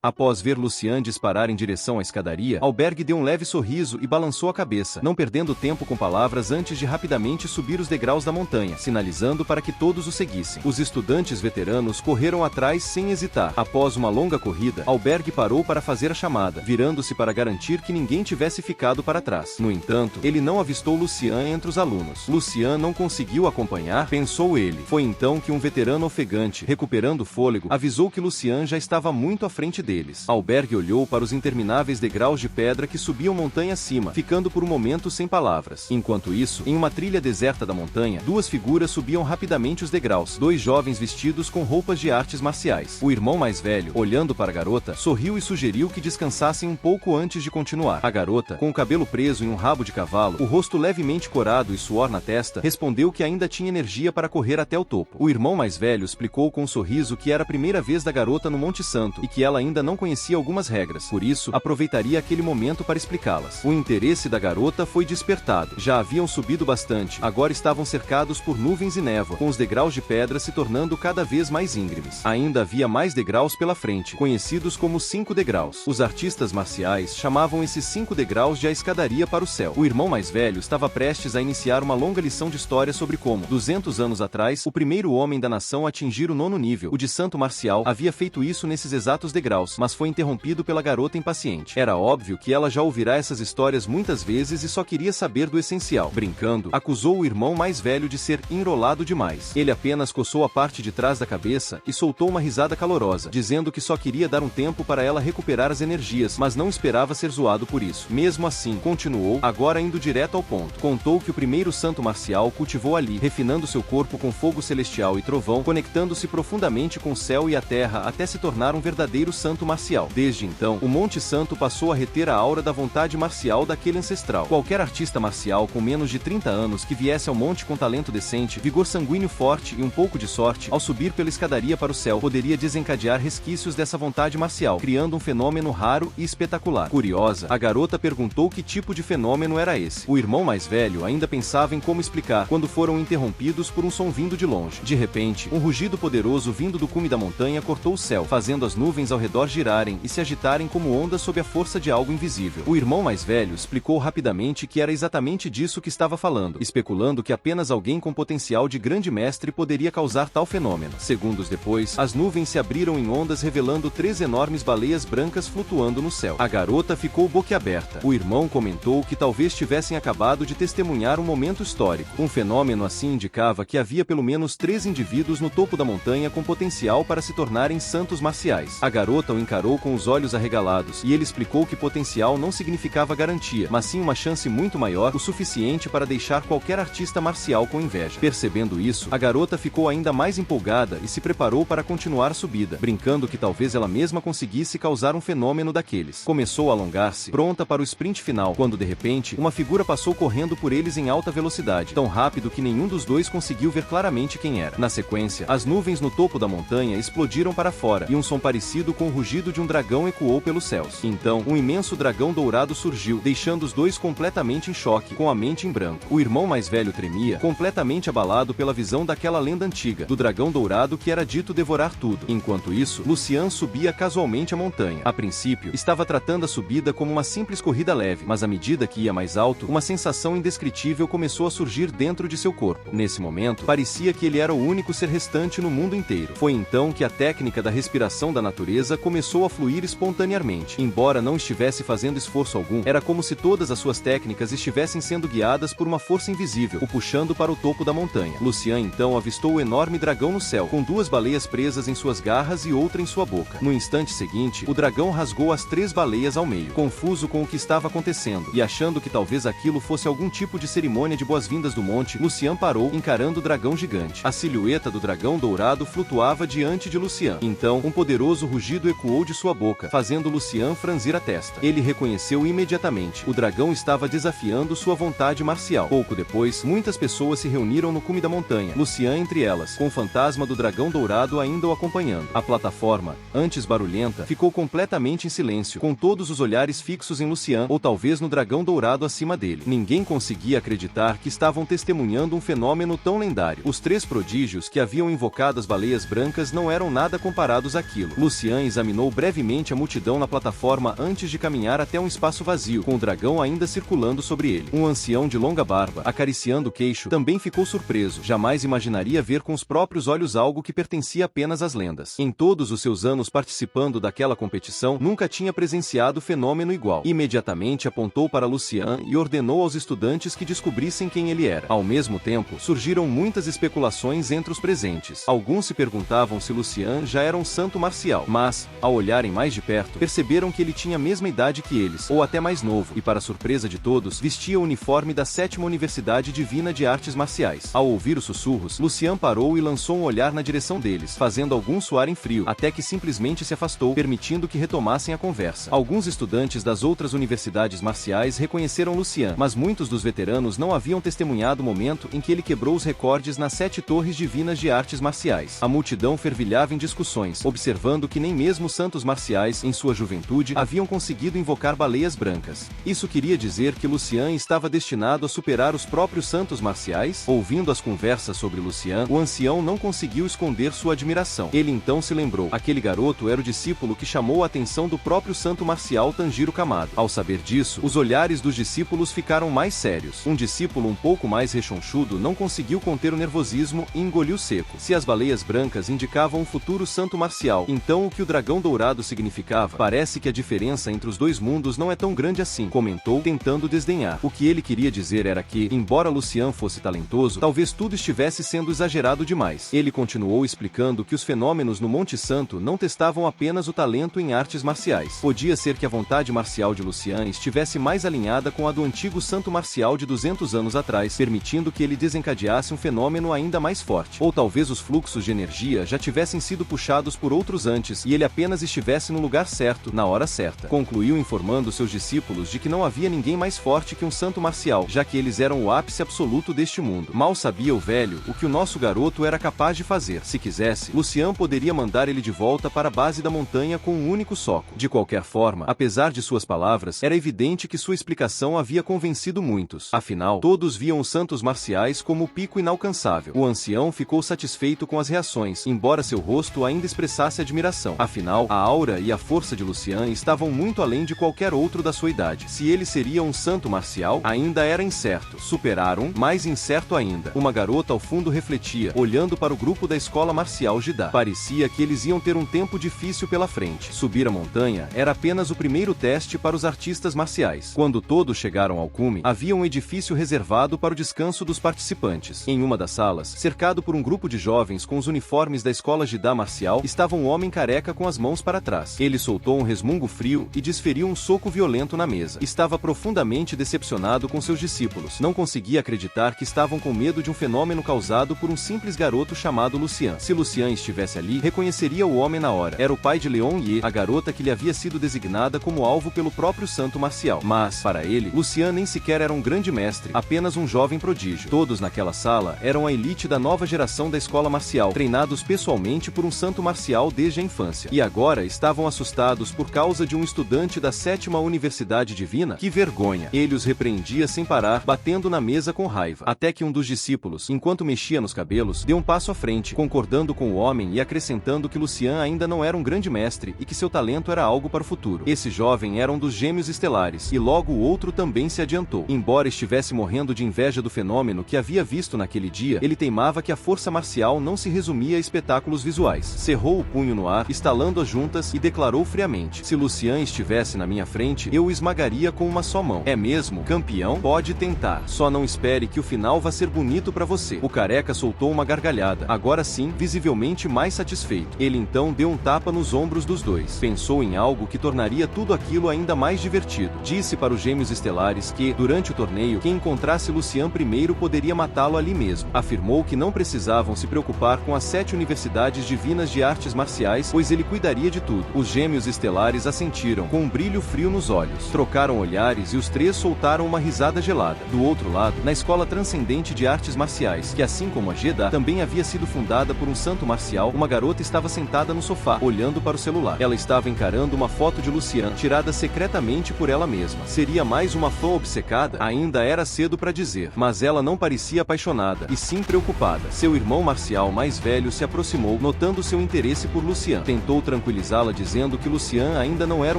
Após ver Lucian disparar em direção à escadaria, Albergue deu um leve sorriso e balançou a cabeça, não perdendo tempo com palavras antes de rapidamente subir os degraus da montanha, sinalizando para que todos o seguissem. Os estudantes veteranos correram atrás sem hesitar. Após uma longa corrida, Albergue parou para fazer a chamada, virando-se para garantir que ninguém tivesse ficado para trás. No entanto, ele não avistou Lucian entre os alunos. Lucian não conseguiu acompanhar, pensou ele. Foi então que um veterano ofegante, recuperando o fôlego, avisou que Lucian já estava muito à frente deles. Albergue olhou para os intermináveis degraus de pedra que subiam montanha acima, ficando por um momento sem palavras. Enquanto isso, em uma trilha deserta da montanha, duas figuras subiam rapidamente os degraus, dois jovens vestidos com roupas de artes marciais. O irmão mais velho, olhando para a garota, sorriu e sugeriu que descansassem um pouco antes de continuar. A garota, com o cabelo preso em um rabo de cavalo, o rosto levemente corado e suor na testa, respondeu que ainda tinha energia para correr até o topo. O irmão mais velho explicou com um sorriso que era a primeira vez da garota no Monte Santo e que ela ainda não conhecia algumas regras, por isso, aproveitaria aquele momento para explicá-las. O interesse da garota foi despertado. Já haviam subido bastante, agora estavam cercados por nuvens e névoa, com os degraus de pedra se tornando cada vez mais íngremes. Ainda havia mais degraus pela frente, conhecidos como 5 degraus. Os artistas marciais chamavam esses 5 degraus de a escadaria para o céu. O irmão mais velho estava prestes a iniciar uma longa lição de história sobre como, 200 anos atrás, o primeiro homem da nação a atingir o 9º nível, o de santo marcial, havia feito isso nesses exatos degraus, mas foi interrompido pela garota impaciente. Era óbvio que ela já ouvirá essas histórias muitas vezes e só queria saber do essencial. Brincando, acusou o irmão mais velho de ser enrolado demais. Ele apenas coçou a parte de trás da cabeça e soltou uma risada calorosa, dizendo que só queria dar um tempo para ela recuperar as energias, mas não esperava ser zoado por isso. Mesmo assim, continuou, agora indo direto ao ponto. Contou que o primeiro santo marcial cultivou ali, refinando seu corpo com fogo celestial e trovão, conectando-se profundamente com o céu e a terra até se tornar um verdadeiro santo marcial. Desde então, o Monte Santo passou a reter a aura da vontade marcial daquele ancestral. Qualquer artista marcial com menos de 30 anos que viesse ao monte com talento decente, vigor sanguíneo forte e um pouco de sorte, ao subir pela escadaria para o céu, poderia desencadear resquícios dessa vontade marcial, criando um fenômeno raro e espetacular. Curiosa, a garota perguntou que tipo de fenômeno era esse. O irmão mais velho ainda pensava em como explicar, quando foram interrompidos por um som vindo de longe. De repente, um rugido poderoso vindo do cume da montanha cortou o céu, fazendo as nuvens ao redor girarem e se agitarem como ondas sob a força de algo invisível. O irmão mais velho explicou rapidamente que era exatamente disso que estava falando, especulando que apenas alguém com potencial de grande mestre poderia causar tal fenômeno. Segundos depois, as nuvens se abriram em ondas revelando 3 enormes baleias brancas flutuando no céu. A garota ficou boquiaberta. O irmão comentou que talvez tivessem acabado de testemunhar um momento histórico. Um fenômeno assim indicava que havia pelo menos 3 indivíduos no topo da montanha com potencial para se tornarem santos marciais. A garota o encarou com os olhos arregalados, e ele explicou que potencial não significava garantia, mas sim uma chance muito maior, o suficiente para deixar qualquer artista marcial com inveja. Percebendo isso, a garota ficou ainda mais empolgada e se preparou para continuar a subida, brincando que talvez ela mesma conseguisse causar um fenômeno daqueles. Começou a alongar-se, pronta para o sprint final, quando de repente, uma figura passou correndo por eles em alta velocidade, tão rápido que nenhum dos dois conseguiu ver claramente quem era. Na sequência, as nuvens no topo da montanha explodiram para fora, e um som parecido com o rugido de um dragão ecoou pelos céus. Então, um imenso dragão dourado surgiu, deixando os dois completamente em choque, com a mente em branco. O irmão mais velho tremia, completamente abalado pela visão daquela lenda antiga, do dragão dourado que era dito devorar tudo. Enquanto isso, Lucian subia casualmente a montanha. A princípio, estava tratando a subida como uma simples corrida leve, mas à medida que ia mais alto, uma sensação indescritível começou a surgir dentro de seu corpo. Nesse momento, parecia que ele era o único ser restante no mundo inteiro. Foi então que a técnica da respiração da natureza começou a fluir espontaneamente. Embora não estivesse fazendo esforço algum, era como se todas as suas técnicas estivessem sendo guiadas por uma força invisível, o puxando para o topo da montanha. Lucian então avistou o enorme dragão no céu, com 2 baleias presas em suas garras e outra em sua boca. No instante seguinte, o dragão rasgou as 3 baleias ao meio. Confuso com o que estava acontecendo, e achando que talvez aquilo fosse algum tipo de cerimônia de boas-vindas do monte, Lucian parou, encarando o dragão gigante. A silhueta do dragão dourado flutuava diante de Lucian. Então, um poderoso rugido ecoou de sua boca, fazendo Lucian franzir a testa. Ele reconheceu imediatamente. O dragão estava desafiando sua vontade marcial. Pouco depois, muitas pessoas se reuniram no cume da montanha, Lucian entre elas, com o fantasma do dragão dourado ainda o acompanhando. A plataforma, antes barulhenta, ficou completamente em silêncio, com todos os olhares fixos em Lucian, ou talvez no dragão dourado acima dele. Ninguém conseguia acreditar que estavam testemunhando um fenômeno tão lendário. Os 3 prodígios que haviam invocado as baleias brancas não eram nada comparados àquilo. Lucian examinou examinou brevemente a multidão na plataforma antes de caminhar até um espaço vazio, com o dragão ainda circulando sobre ele. Um ancião de longa barba, acariciando o queixo, também ficou surpreso. Jamais imaginaria ver com os próprios olhos algo que pertencia apenas às lendas. Em todos os seus anos participando daquela competição, nunca tinha presenciado fenômeno igual. Imediatamente apontou para Lucian e ordenou aos estudantes que descobrissem quem ele era. Ao mesmo tempo, surgiram muitas especulações entre os presentes. Alguns se perguntavam se Lucian já era um santo marcial, mas, ao olharem mais de perto, perceberam que ele tinha a mesma idade que eles, ou até mais novo, e para surpresa de todos, vestia o uniforme da 7ª Universidade Divina de Artes Marciais. Ao ouvir os sussurros, Lucian parou e lançou um olhar na direção deles, fazendo alguns suarem frio, até que simplesmente se afastou, permitindo que retomassem a conversa. Alguns estudantes das outras universidades marciais reconheceram Lucian, mas muitos dos veteranos não haviam testemunhado o momento em que ele quebrou os recordes nas 7 torres divinas de artes marciais. A multidão fervilhava em discussões, observando que nem mesmo santos marciais, em sua juventude, haviam conseguido invocar baleias brancas. Isso queria dizer que Lucian estava destinado a superar os próprios santos marciais? Ouvindo as conversas sobre Lucian, o ancião não conseguiu esconder sua admiração. Ele então se lembrou. Aquele garoto era o discípulo que chamou a atenção do próprio santo marcial Tanjiro Kamado. Ao saber disso, os olhares dos discípulos ficaram mais sérios. Um discípulo um pouco mais rechonchudo não conseguiu conter o nervosismo e engoliu seco. Se as baleias brancas indicavam um futuro santo marcial, então o que o dragão dourado significava? Parece que a diferença entre os dois mundos não é tão grande assim, comentou, tentando desdenhar. O que ele queria dizer era que, embora Lucian fosse talentoso, talvez tudo estivesse sendo exagerado demais. Ele continuou explicando que os fenômenos no Monte Santo não testavam apenas o talento em artes marciais. Podia ser que a vontade marcial de Lucian estivesse mais alinhada com a do antigo santo marcial de 200 anos atrás, permitindo que ele desencadeasse um fenômeno ainda mais forte. Ou talvez os fluxos de energia já tivessem sido puxados por outros antes e ele apenas estivesse no lugar certo, na hora certa. Concluiu informando seus discípulos de que não havia ninguém mais forte que um santo marcial, já que eles eram o ápice absoluto deste mundo. Mal sabia o velho o que o nosso garoto era capaz de fazer. Se quisesse, Lucian poderia mandar ele de volta para a base da montanha com um único soco. De qualquer forma, apesar de suas palavras, era evidente que sua explicação havia convencido muitos. Afinal, todos viam os santos marciais como o pico inalcançável. O ancião ficou satisfeito com as reações, embora seu rosto ainda expressasse admiração. Afinal, a aura e a força de Lucian estavam muito além de qualquer outro da sua idade. Se ele seria um santo marcial, ainda era incerto. Superaram, mais incerto ainda. Uma garota ao fundo refletia, olhando para o grupo da escola marcial Jidá. Parecia que eles iam ter um tempo difícil pela frente. Subir a montanha era apenas o primeiro teste para os artistas marciais. Quando todos chegaram ao cume, havia um edifício reservado para o descanso dos participantes. Em uma das salas, cercado por um grupo de jovens com os uniformes da escola Jidá marcial, estava um homem careca com as mãos para trás. Ele soltou um resmungo frio e desferiu um soco violento na mesa. Estava profundamente decepcionado com seus discípulos. Não conseguia acreditar que estavam com medo de um fenômeno causado por um simples garoto chamado Lucian. Se Lucian estivesse ali, reconheceria o homem na hora. Era o pai de Leon Ye, a garota que lhe havia sido designada como alvo pelo próprio santo marcial. Mas, para ele, Lucian nem sequer era um grande mestre, apenas um jovem prodígio. Todos naquela sala eram a elite da nova geração da escola marcial, treinados pessoalmente por um santo marcial desde a infância. E agora estavam assustados por causa de um estudante da 7ª Universidade Divina? Que vergonha! Ele os repreendia sem parar, batendo na mesa com raiva. Até que um dos discípulos, enquanto mexia nos cabelos, deu um passo à frente, concordando com o homem e acrescentando que Lucian ainda não era um grande mestre e que seu talento era algo para o futuro. Esse jovem era um dos gêmeos estelares, e logo o outro também se adiantou. Embora estivesse morrendo de inveja do fenômeno que havia visto naquele dia, ele teimava que a força marcial não se resumia a espetáculos visuais. Cerrou o punho no ar, estalando as juntas, e declarou friamente: se Lucian estivesse na minha frente, eu o esmagaria com uma só mão. É mesmo, campeão? Pode tentar. Só não espere que o final vá ser bonito para você. O careca soltou uma gargalhada, agora sim, visivelmente mais satisfeito. Ele então deu um tapa nos ombros dos dois. Pensou em algo que tornaria tudo aquilo ainda mais divertido. Disse para os gêmeos estelares que, durante o torneio, quem encontrasse Lucian primeiro poderia matá-lo ali mesmo. Afirmou que não precisavam se preocupar com as 7 universidades divinas de artes marciais, pois ele cuidaria de tudo. Os gêmeos estelares assentiram, com um brilho frio nos olhos. Trocaram olhares e os três soltaram uma risada gelada. Do outro lado, na escola transcendente de artes marciais, que assim como a Jeddah, também havia sido fundada por um santo marcial, uma garota estava sentada no sofá, olhando para o celular. Ela estava encarando uma foto de Lucian, tirada secretamente por ela mesma. Seria mais uma fã obcecada? Ainda era cedo para dizer, mas ela não parecia apaixonada, e sim preocupada. Seu irmão marcial mais velho se aproximou, notando seu interesse por Lucian. Tentou tranquilizá-la dizendo que Lucian ainda não era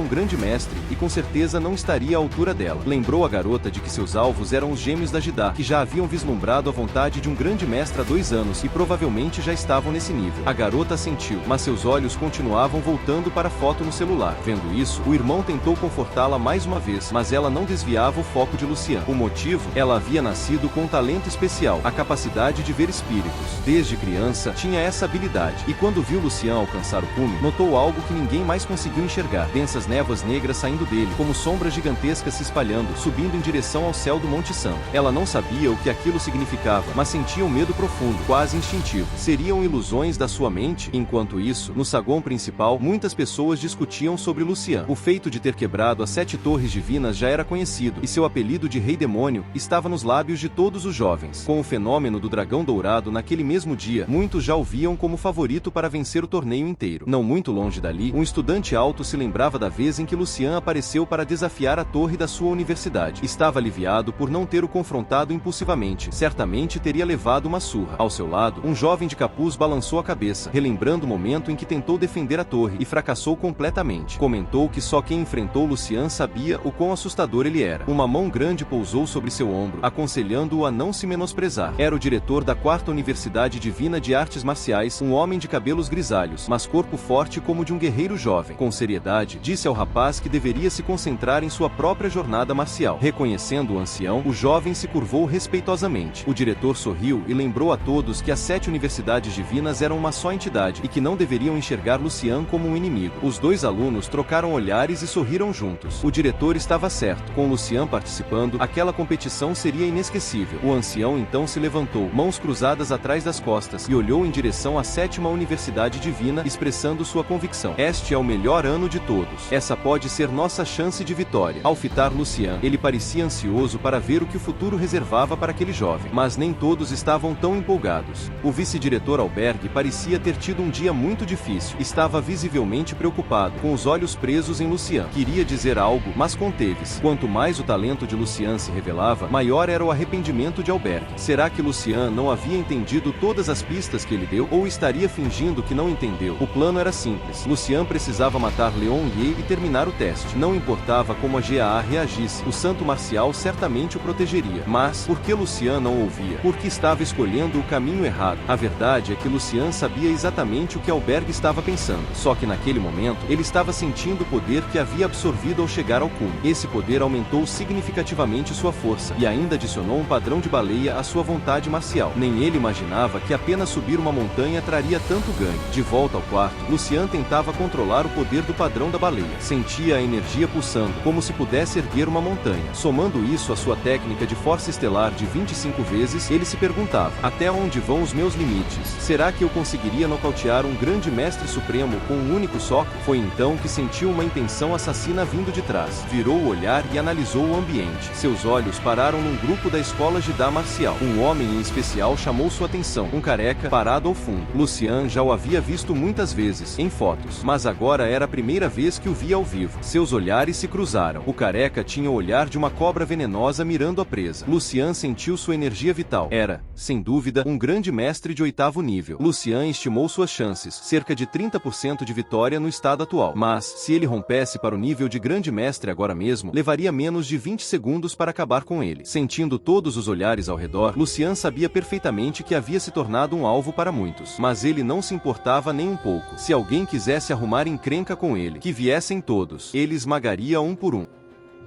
um grande mestre e com certeza não estaria à altura dela. Lembrou a garota de que seus alvos eram os gêmeos da Jidá, que já haviam vislumbrado a vontade de um grande mestre há 2 anos e provavelmente já estavam nesse nível. A garota assentiu, mas seus olhos continuavam voltando para a foto no celular. Vendo isso, o irmão tentou confortá-la mais uma vez, mas ela não desviava o foco de Lucian. O motivo? Ela havia nascido com um talento especial, a capacidade de ver espíritos. Desde criança, tinha essa habilidade, e quando viu Lucian alcançar o cume, notou algo que ninguém mais conseguiu enxergar: densas névoas negras saindo dele, como sombras gigantescas se espalhando, subindo em direção ao céu do Monte Santo. Ela não sabia o que aquilo significava, mas sentia um medo profundo, quase instintivo. Seriam ilusões da sua mente? Enquanto isso, no saguão principal, muitas pessoas discutiam sobre Lucian. O feito de ter quebrado as 7 torres divinas já era conhecido, e seu apelido de Rei Demônio estava nos lábios de todos os jovens. Com o fenômeno do dragão dourado naquele mesmo dia, muitos já o viam como favorito para vencer o torneio inteiro. Não muito longe dali, um estudante alto se lembrava da vez em que Lucian apareceu para desafiar a torre da sua universidade. Estava aliviado por não ter o confrontado impulsivamente. Certamente teria levado uma surra. Ao seu lado, um jovem de capuz balançou a cabeça, relembrando o momento em que tentou defender a torre e fracassou completamente. Comentou que só quem enfrentou Lucian sabia o quão assustador ele era. Uma mão grande pousou sobre seu ombro, aconselhando-o a não se menosprezar. Era o diretor da 4ª Universidade Divina de Artes Marciais, um homem de cabelos grisalhos, mas corpo forte como de um guerreiro jovem. Com seriedade, disse ao rapaz que deveria se concentrar em sua própria jornada marcial. Reconhecendo o ancião, o jovem se curvou respeitosamente. O diretor sorriu e lembrou a todos que as 7 universidades divinas eram uma só entidade e que não deveriam enxergar Lucian como um inimigo. Os 2 alunos trocaram olhares e sorriram juntos. O diretor estava certo. Com Lucian participando, aquela competição seria inesquecível. O ancião então se levantou, mãos cruzadas atrás das costas, e olhou em direção à 7ª Universidade Divina, expressando sua convicção: este é o melhor ano de todos. Essa pode ser nossa chance de vitória. Ao fitar Lucian, ele parecia ansioso para ver o que o futuro reservava para aquele jovem. Mas nem todos estavam tão empolgados. O vice-diretor Albergue parecia ter tido um dia muito difícil. Estava visivelmente preocupado, com os olhos presos em Lucian. Queria dizer algo, mas conteve-se. Quanto mais o talento de Lucian se revelava, maior era o arrependimento de Albergue. Será que Lucian não havia entendido todas as pistas que ele deu, ou estaria fingindo que não entendeu? O plano era simples. Lucian precisava matar Leon Ye e terminar o teste. Não importava como a GAA reagisse, o santo marcial certamente o protegeria. Mas, por que Lucian não ouvia? Porque estava escolhendo o caminho errado. A verdade é que Lucian sabia exatamente o que Albergue estava pensando. Só que naquele momento, ele estava sentindo o poder que havia absorvido ao chegar ao cume. Esse poder aumentou significativamente sua força, e ainda adicionou um padrão de baleia à sua vontade marcial. Nem ele imaginava que apenas subir uma montanha traria tanto ganho. De volta ao quarto, Lucian tentava controlar o poder do padrão da baleia. Sentia a energia pulsando, como se pudesse erguer uma montanha. Somando isso à sua técnica de força estelar de 25 vezes, ele se perguntava: até onde vão os meus limites? Será que eu conseguiria nocautear um grande mestre supremo com um único soco? Foi então que sentiu uma intenção assassina vindo de trás. Virou o olhar e analisou o ambiente. Seus olhos pararam num grupo da escola Jidá marcial. Um homem em especial chamou sua atenção, um careca parado ao fundo. Lucian já o havia visto muitas vezes, em fotos, mas agora era a primeira vez que o via ao vivo. Seus olhares se cruzaram. O careca tinha o olhar de uma cobra venenosa mirando a presa. Lucian sentiu sua energia vital. Era, sem dúvida, um grande mestre de 8º nível. Lucian estimou suas chances, cerca de 30% de vitória no estado atual. Mas, se ele rompesse para o nível de grande mestre agora mesmo, levaria menos de 20 segundos para acabar com ele. Sentindo todos os olhares ao redor, Lucian sabia perfeitamente que havia se tornado um alvo para muitos. Mas ele não se importava nem um pouco. Se alguém quisesse arrumar encrenca com ele, que viessem todos. Ele esmagaria um por um.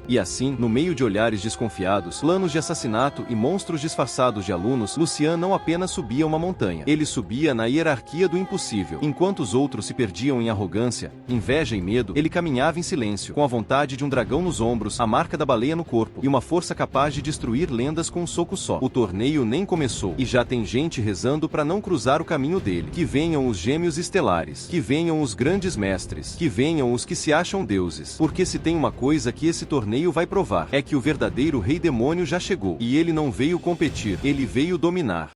E assim, no meio de olhares desconfiados, planos de assassinato e monstros disfarçados de alunos, Lucian não apenas subia uma montanha. Ele subia na hierarquia do impossível. Enquanto os outros se perdiam em arrogância, inveja e medo, ele caminhava em silêncio, com a vontade de um dragão nos ombros, a marca da baleia no corpo, e uma força capaz de destruir lendas com um soco só. O torneio nem começou, e já tem gente rezando para não cruzar o caminho dele. Que venham os gêmeos estelares, que venham os grandes mestres, que venham os que se acham deuses. Porque se tem uma coisa que esse torneio vai provar, é que o verdadeiro Rei Demônio já chegou. E ele não veio competir, ele veio dominar.